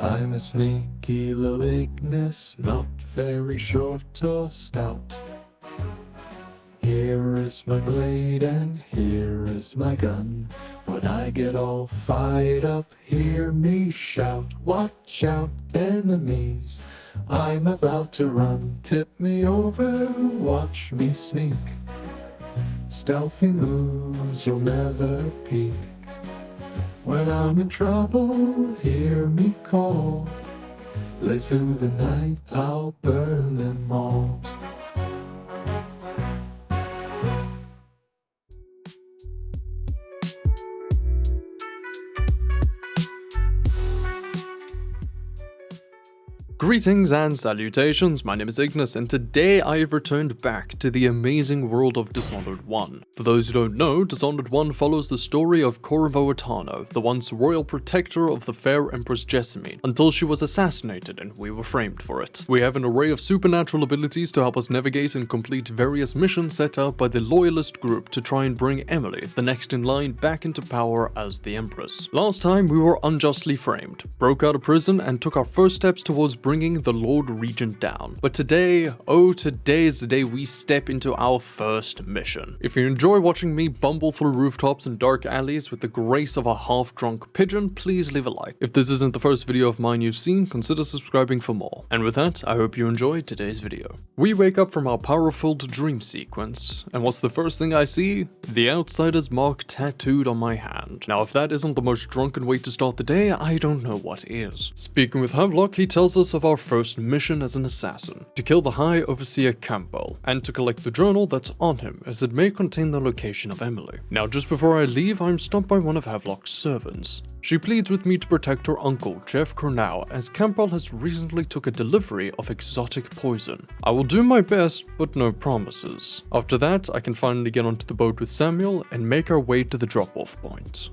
I'm a sneaky little Ignis, not very short or stout. Here is my blade and here is my gun. When I get all fired up, hear me shout. Watch out, enemies, I'm about to run. Tip me over, watch me sneak. Stealthy moves, you'll never peek. When I'm in trouble, hear me call. Blaze through the night, I'll burn them all. Greetings and salutations, my name is Ignis, and today I have returned back to the amazing world of Dishonored 1. For those who don't know, Dishonored 1 follows the story of Corvo Attano, the once royal protector of the Fair Empress Jessamine, until she was assassinated and we were framed for it. We have an array of supernatural abilities to help us navigate and complete various missions set out by the Loyalist Group to try and bring Emily, the next in line, back into power as the Empress. Last time we were unjustly framed, broke out of prison, and took our first steps towards bringing the Lord Regent down. But today, oh today is the day we step into our first mission. If you enjoy watching me bumble through rooftops and dark alleys with the grace of a half-drunk pigeon, please leave a like. If this isn't the first video of mine you've seen, consider subscribing for more. And with that, I hope you enjoyed today's video. We wake up from our power-filled dream sequence, and what's the first thing I see? The Outsider's mark tattooed on my hand. Now if that isn't the most drunken way to start the day, I don't know what is. Speaking with Havelock, he tells us of our first mission as an assassin, to kill the High Overseer Campbell, and to collect the journal that's on him, as it may contain the location of Emily. Now just before I leave, I'm stopped by one of Havelock's servants. She pleads with me to protect her uncle, Jeff Cornell, as Campbell has recently took a delivery of exotic poison. I will do my best, but no promises. After that, I can finally get onto the boat with Samuel and make our way to the drop-off point.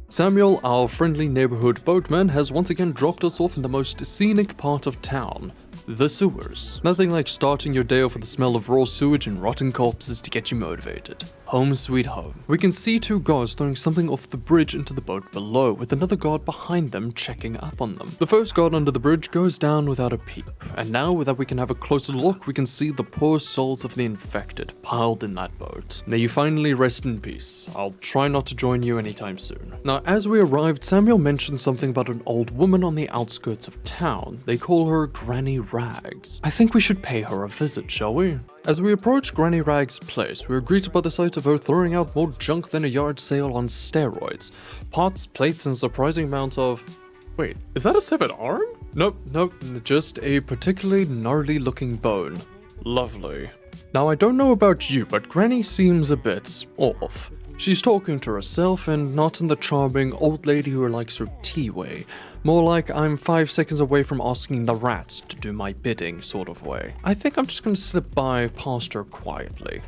Samuel, our friendly neighborhood boatman, has once again dropped us off in the most scenic part of town, the sewers. Nothing like starting your day off with the smell of raw sewage and rotten corpses to get you motivated. Home sweet home. We can see two guards throwing something off the bridge into the boat below, with another guard behind them checking up on them. The first guard under the bridge goes down without a peep, and now that we can have a closer look, we can see the poor souls of the infected piled in that boat. May you finally rest in peace. I'll try not to join you anytime soon. Now, as we arrived, Samuel mentioned something about an old woman on the outskirts of town. They call her Granny Rags. I think we should pay her a visit, shall we? As we approach Granny Rag's place, we are greeted by the sight of her throwing out more junk than a yard sale on steroids. Pots, plates, and a surprising amount of... Wait, is that a severed arm? Nope, just a particularly gnarly looking bone. Lovely. Now I don't know about you, but Granny seems a bit off. She's talking to herself and not in the charming old lady who likes her tea way. More like I'm 5 seconds away from asking the rats to do my bidding sort of way. I think I'm just gonna slip by past her quietly.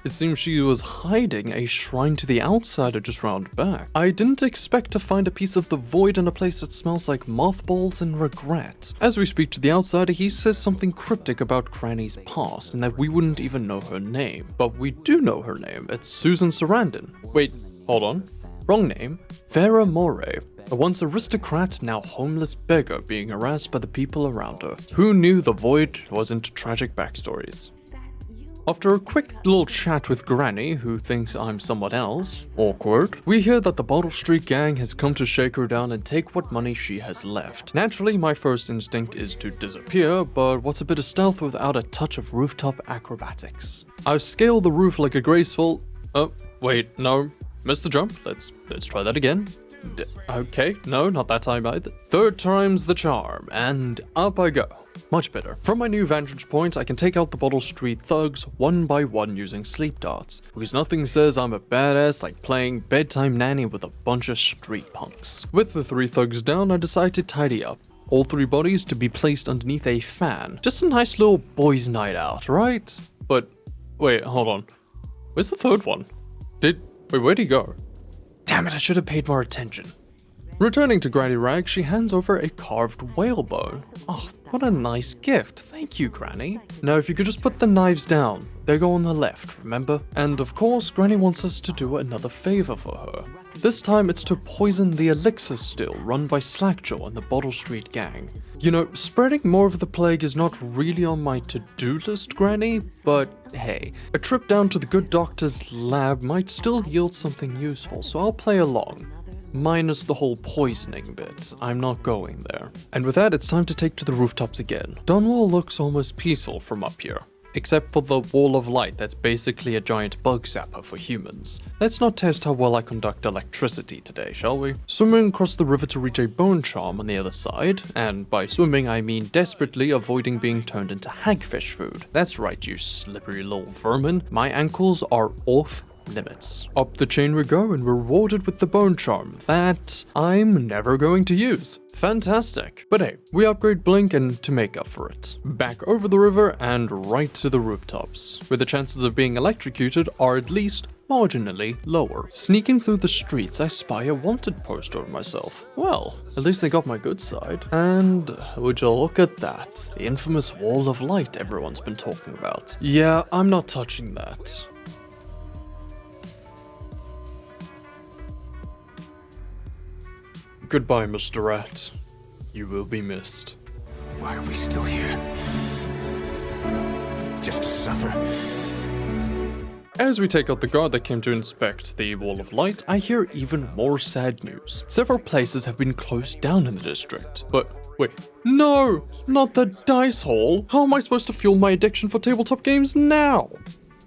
It seems she was hiding a shrine to the Outsider just round back. I didn't expect to find a piece of the void in a place that smells like mothballs and regret. As we speak to the Outsider, he says something cryptic about Granny's past and that we wouldn't even know her name. But we do know her name. It's Susan Sarandon. Wait, hold on. Wrong name. Fair Empress, a once aristocrat, now homeless beggar being harassed by the people around her. Who knew the void was into tragic backstories? After a quick little chat with Granny, who thinks I'm someone else, awkward, we hear that the Bottle Street gang has come to shake her down and take what money she has left. Naturally, my first instinct is to disappear, but what's a bit of stealth without a touch of rooftop acrobatics? I scale the roof like a graceful... Oh, wait, no. Missed the jump. Let's try that again. Okay, no, not that time either. Third time's the charm, and up I go. Much better. From my new vantage point, I can take out the Bottle Street thugs one by one using sleep darts, because nothing says I'm a badass like playing bedtime nanny with a bunch of street punks. With the 3 thugs down, I decide to tidy up. All 3 bodies to be placed underneath a fan. Just a nice little boys' night out, right? But, wait, hold on. Where's the 3rd one? Wait, where'd he go? Damn it, I should have paid more attention. Returning to Granny Rag, she hands over a carved whalebone. Oh, what a nice gift. Thank you, Granny. Now, if you could just put the knives down. They go on the left, remember? And of course, Granny wants us to do another favor for her. This time, it's to poison the elixir still run by Slackjaw and the Bottle Street gang. You know, spreading more of the plague is not really on my to-do list, Granny, but hey, a trip down to the good doctor's lab might still yield something useful, so I'll play along. Minus the whole poisoning bit. I'm not going there. And with that, it's time to take to the rooftops again. Dunwall looks almost peaceful from up here. Except for the wall of light that's basically a giant bug zapper for humans. Let's not test how well I conduct electricity today, shall we? Swimming across the river to reach a bone charm on the other side, and by swimming I mean desperately avoiding being turned into hagfish food. That's right, you slippery little vermin. My ankles are off limits. Up the chain we go and we're rewarded with the bone charm that I'm never going to use. Fantastic. But hey, we upgrade Blink and to make up for it. Back over the river and right to the rooftops, where the chances of being electrocuted are at least marginally lower. Sneaking through the streets, I spy a wanted poster of myself. Well, at least they got my good side. And would you look at that? The infamous wall of light everyone's been talking about. Yeah, I'm not touching that. Goodbye, Mr. Rat. You will be missed. Why are we still here? Just to suffer? As we take out the guard that came to inspect the Wall of Light, I hear even more sad news. Several places have been closed down in the district. But wait, no! Not the dice hall! How am I supposed to fuel my addiction for tabletop games now?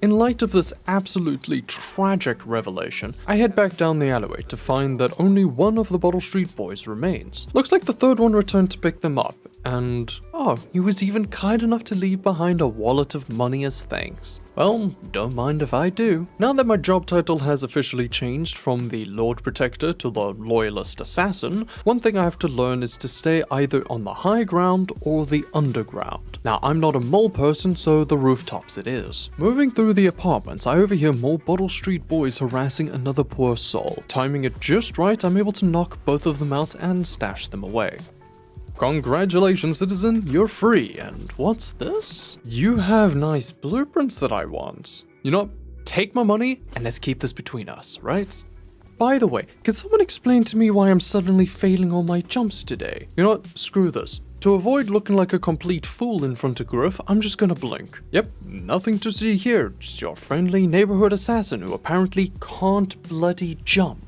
In light of this absolutely tragic revelation, I head back down the alleyway to find that only one of the Bottle Street boys remains. Looks like the third one returned to pick them up, and oh, he was even kind enough to leave behind a wallet of money as thanks. Well, don't mind if I do. Now that my job title has officially changed from the Lord Protector to the Loyalist Assassin, one thing I have to learn is to stay either on the high ground or the underground. Now, I'm not a mole person, so the rooftops it is. Moving through the apartments, I overhear more Bottle Street boys harassing another poor soul. Timing it just right, I'm able to knock both of them out and stash them away. Congratulations, citizen, you're free. And what's this? You have nice blueprints that I want. You know, take my money and let's keep this between us, right? By the way, can someone explain to me why I'm suddenly failing all my jumps today? You know what, screw this. To avoid looking like a complete fool in front of Griff, I'm just gonna blink. Yep, nothing to see here, just your friendly neighborhood assassin who apparently can't bloody jump.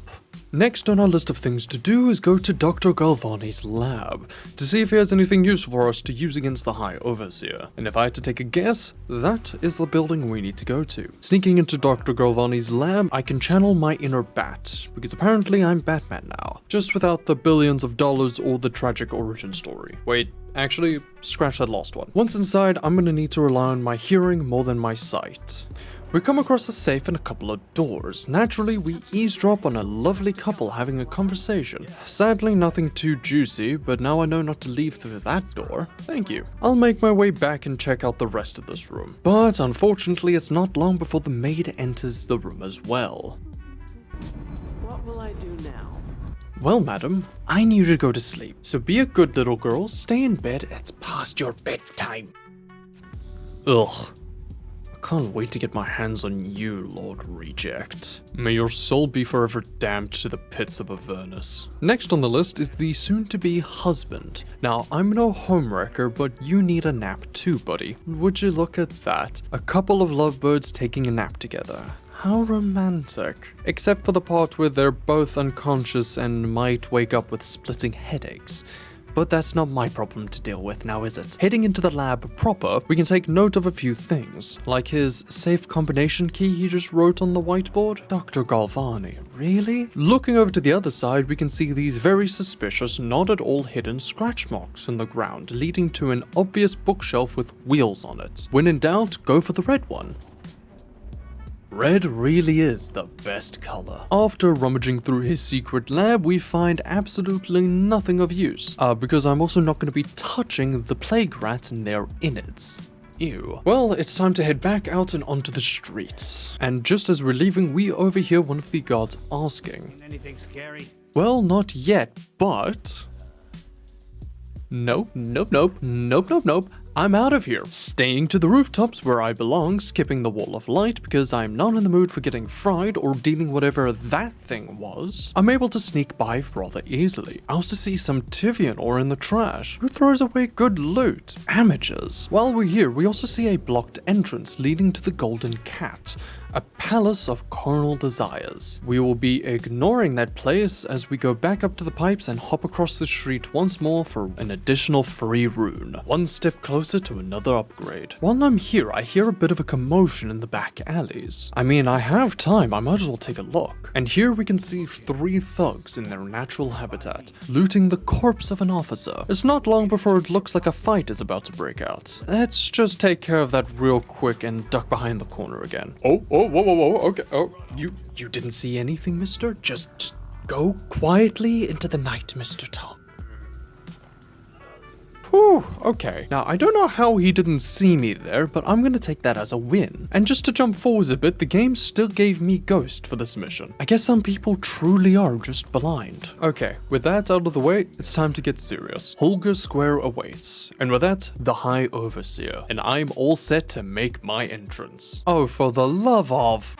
Next on our list of things to do is go to Dr. Galvani's lab to see if he has anything useful for us to use against the High Overseer. And if I had to take a guess, that is the building we need to go to. Sneaking into Dr. Galvani's lab, I can channel my inner bat, because apparently I'm Batman now, just without the billions of dollars or the tragic origin story. Wait, actually, scratch that last one. Once inside, I'm gonna need to rely on my hearing more than my sight. We come across a safe and a couple of doors. Naturally, we eavesdrop on a lovely couple having a conversation. Sadly, nothing too juicy, but now I know not to leave through that door. Thank you. I'll make my way back and check out the rest of this room. But unfortunately, it's not long before the maid enters the room as well. What will I do now? Well, madam, I need you to go to sleep. So be a good little girl, stay in bed, it's past your bedtime. Ugh. Can't wait to get my hands on you, Lord Regent. May your soul be forever damned to the pits of Avernus. Next on the list is the soon-to-be husband. Now, I'm no homewrecker, but you need a nap too, buddy. Would you look at that? A couple of lovebirds taking a nap together. How romantic. Except for the part where they're both unconscious and might wake up with splitting headaches. But that's not my problem to deal with now, is it? Heading into the lab proper, we can take note of a few things, like his safe combination key he just wrote on the whiteboard. Dr. Galvani, really? Looking over to the other side, we can see these very suspicious, not at all hidden scratch marks in the ground, leading to an obvious bookshelf with wheels on it. When in doubt, go for the red one. Red really is the best color. After rummaging through his secret lab, we find absolutely nothing of use, because I'm also not going to be touching the plague rats and their innards. Ew. Well, it's time to head back out and onto the streets. And just as we're leaving, we overhear one of the guards asking, Anything scary? Well, not yet, but... Nope. I'm out of here. Staying to the rooftops where I belong, skipping the wall of light because I'm not in the mood for getting fried or dealing whatever that thing was. I'm able to sneak by rather easily. I also see some Tivian ore in the trash. Who throws away good loot? Amateurs. While we're here, we also see a blocked entrance leading to the Golden Cat, a palace of carnal desires. We will be ignoring that place as we go back up to the pipes and hop across the street once more for an additional free rune. One step closer to another upgrade. While I'm here, I hear a bit of a commotion in the back alleys. I mean, I have time, I might as well take a look. And here we can see 3 thugs in their natural habitat, looting the corpse of an officer. It's not long before it looks like a fight is about to break out. Let's just take care of that real quick and duck behind the corner again. Whoa, okay, you didn't see anything, mister? Just go quietly into the night, Mr. Tom. Whew, okay. Now, I don't know how he didn't see me there, but I'm gonna take that as a win. And just to jump forwards a bit, the game still gave me Ghost for this mission. I guess some people truly are just blind. Okay, with that out of the way, it's time to get serious. Holger Square awaits. And with that, the High Overseer. And I'm all set to make my entrance. Oh, for the love of...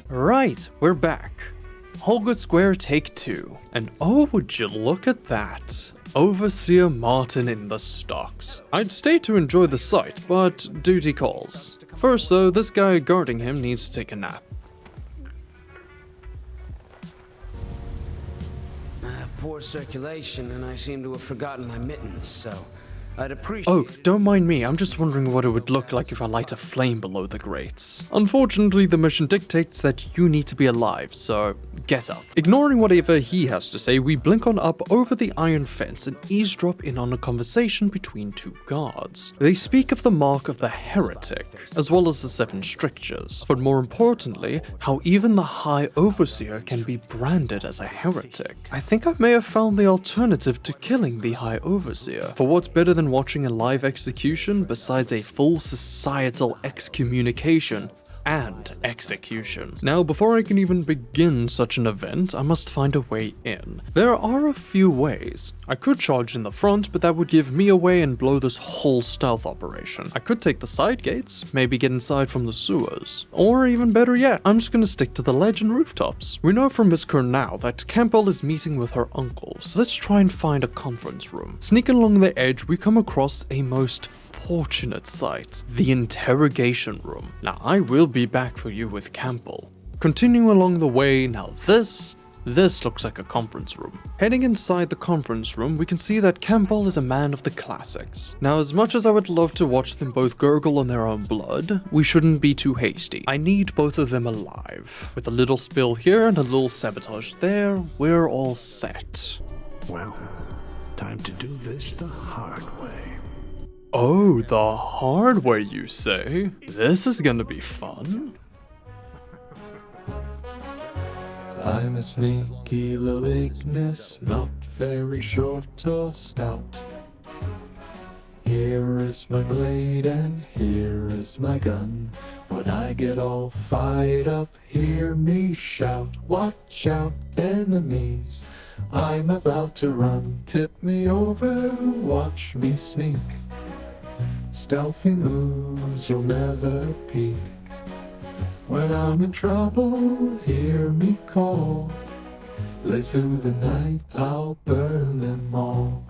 Right, we're back. Holger Square take 2. And oh, would you look at that. Overseer Martin in the stocks. I'd stay to enjoy the sight, but duty calls. First though, this guy guarding him needs to take a nap. I have poor circulation and I seem to have forgotten my mittens, so I'd appreciate... Oh, don't mind me, I'm just wondering what it would look like if I light a flame below the grates. Unfortunately, the mission dictates that you need to be alive, so get up. Ignoring whatever he has to say, we blink on up over the iron fence and eavesdrop in on a conversation between 2 guards. They speak of the mark of the heretic, as well as the 7 strictures, but more importantly, how even the High Overseer can be branded as a heretic. I think I may have found the alternative to killing the High Overseer. For what's better than watching a live execution besides a full societal excommunication and execution. Now, before I can even begin such an event, I must find a way in. There are a few ways. I could charge in the front, but that would give me away and blow this whole stealth operation. I could take the side gates, maybe get inside from the sewers. Or even better yet, I'm just gonna stick to the ledge and rooftops. We know from Miss Kernau that Campbell is meeting with her uncle, so let's try and find a conference room. Sneaking along the edge, we come across a most fortunate sight, the interrogation room. Now, I will be back for you with Campbell. Continuing along the way, now this looks like a conference room. Heading inside the conference room, we can see that Campbell is a man of the classics. Now, as much as I would love to watch them both gurgle on their own blood, we shouldn't be too hasty. I need both of them alive. With a little spill here and a little sabotage there, we're all set. Well, time to do this the hard way. Oh, the hard way, you say? This is gonna be fun. I'm a sneaky little Ignis, not very short or stout. Here is my blade and here is my gun. When I get all fired up, hear me shout. Watch out, enemies, I'm about to run. Tip me over, watch me sneak. Stealthy moves, you'll never peek. When I'm in trouble, hear me call. Blaze through the night, I'll burn them all.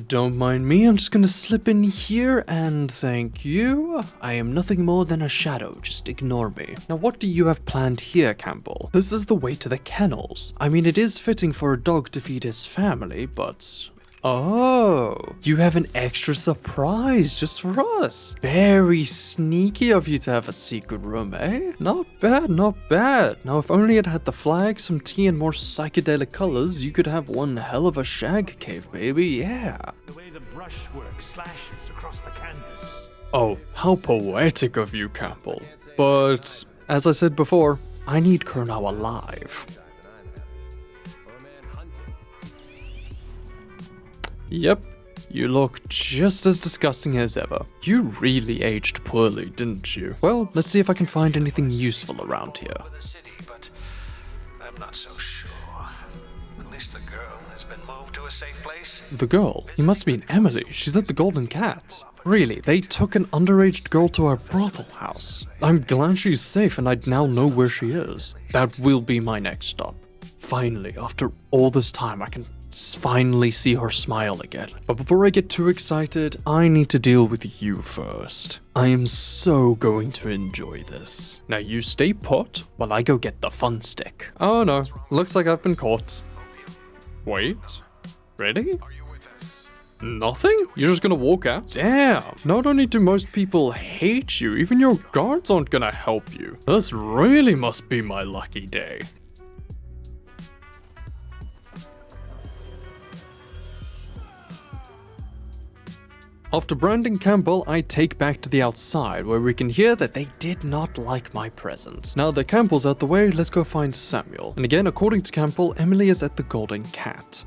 Don't mind me, I'm just gonna slip in here and thank you. I am nothing more than a shadow, just ignore me. Now what do you have planned here, Campbell? This is the way to the kennels. I mean, it is fitting for a dog to feed his family, but... Oh, you have an extra surprise just for us. Very sneaky of you to have a secret room, eh? Not bad, not bad. Now, if only it had the flag, some tea, and more psychedelic colors, you could have one hell of a shag cave, baby, yeah. The way the brushwork slashes across the canvas. Oh, how poetic of you, Campbell. But, as I said before, I need Kernau alive. you look just as disgusting as ever. You really aged poorly, didn't you? Well, let's see if I can find anything useful around here. The city, but I'm not so sure. At least the girl has been moved to a safe place. The girl? You must mean Emily. She's at the Golden Cat. Really, they took an underage girl to our brothel house. I'm glad she's safe and I'd now know where she is. That will be my next stop. Finally, after all this time, I can finally see her smile again. But before I get too excited, I need to deal with you first. I am so going to enjoy this. Now you stay put while I go get the fun stick. Oh no, looks like I've been caught. Wait, ready? Nothing? You're just gonna walk out? Damn! Not only do most people hate you, even your guards aren't gonna help you. This really must be my lucky day. After branding Campbell, I take back to the outside, where we can hear that they did not like my present. Now that Campbell's out the way, let's go find Samuel. And again, according to Campbell, Emily is at the Golden Cat.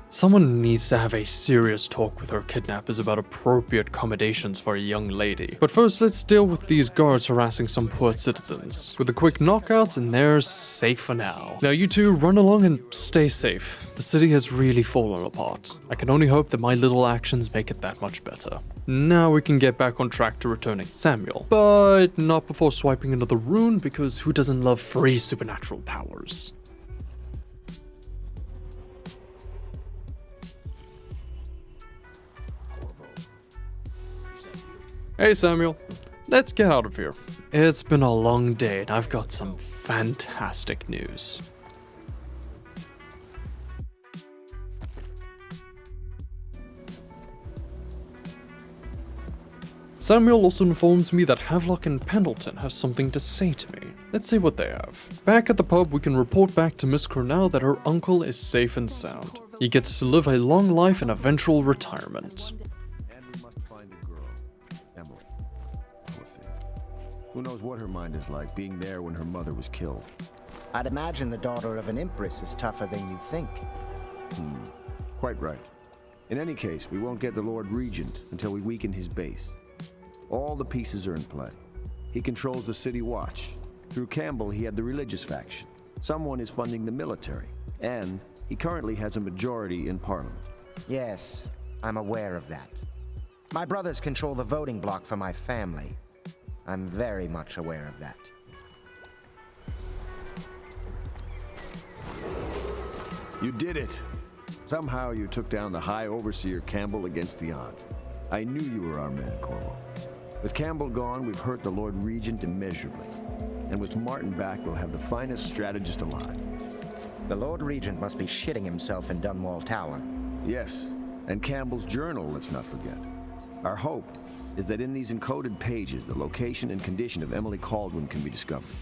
Someone needs to have a serious talk with her kidnappers about appropriate accommodations for a young lady. But first, let's deal with these guards harassing some poor citizens. With a quick knockout, and they're safe for now. Now you two run along and stay safe. The city has really fallen apart. I can only hope that my little actions make it that much better. Now we can get back on track to returning Samuel. But not before swiping another rune, because who doesn't love free supernatural powers? Hey Samuel, let's get out of here. It's been a long day and I've got some fantastic news. Samuel also informs me that Havelock and Pendleton have something to say to me. Let's see what they have. Back at the pub, we can report back to Miss Cornell that her uncle is safe and sound. He gets to live a long life and eventual retirement. Who knows what her mind is like, being there when her mother was killed. I'd imagine the daughter of an empress is tougher than you think. Quite right. In any case, we won't get the Lord Regent until we weaken his base. All the pieces are in play. He controls the city watch. Through Campbell, he had the religious faction. Someone is funding the military. And he currently has a majority in Parliament. Yes, I'm aware of that. My brothers control the voting bloc for my family. I'm very much aware of that. You did it! Somehow you took down the High Overseer Campbell against the odds. I knew you were our man, Corvo. With Campbell gone, we've hurt the Lord Regent immeasurably. And with Martin back, we'll have the finest strategist alive. The Lord Regent must be shitting himself in Dunwall Tower. Yes, and Campbell's journal, let's not forget. Our hope is that in these encoded pages, the location and condition of Emily Kaldwin can be discovered.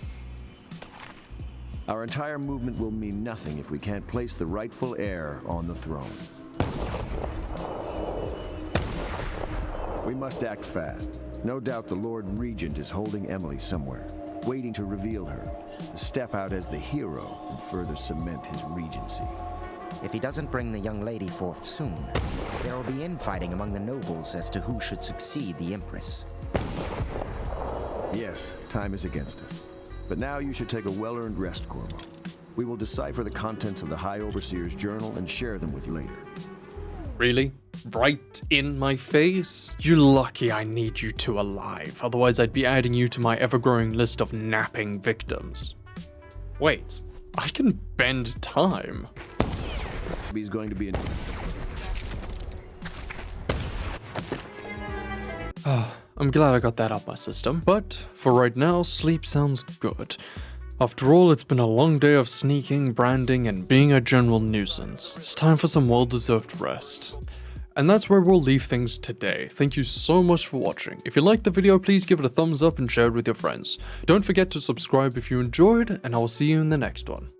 Our entire movement will mean nothing if we can't place the rightful heir on the throne. We must act fast. No doubt the Lord Regent is holding Emily somewhere, waiting to reveal her, to step out as the hero and further cement his regency. If he doesn't bring the young lady forth soon, there will be infighting among the nobles as to who should succeed the Empress. Yes, time is against us. But now you should take a well-earned rest, Corvo. We will decipher the contents of the High Overseer's journal and share them with you later. Really? Right in my face? You're lucky I need you two alive, otherwise I'd be adding you to my ever-growing list of napping victims. Wait, I can bend time. He's going to be in... I'm glad I got that out my system, but for right now, sleep sounds good. After all, it's been a long day of sneaking, branding, and being a general nuisance. It's time for some well-deserved rest. And that's where we'll leave things today. Thank you so much for watching. If you liked the video, please give it a thumbs up and share it with your friends. Don't forget to subscribe if you enjoyed, and I will see you in the next one.